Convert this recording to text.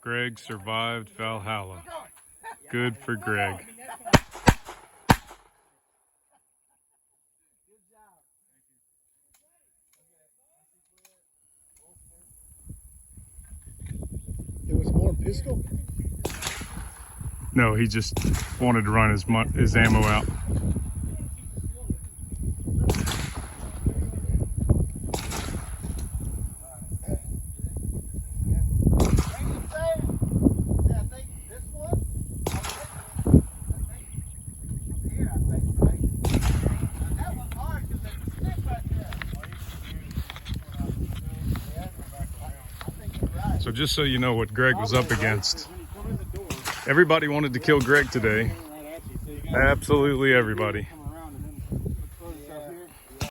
Greg survived Valhalla. Good for Greg. It was more pistol? No, he just wanted to run his ammo out. So just so you know what Greg was up against, everybody wanted to kill Greg today. Absolutely everybody.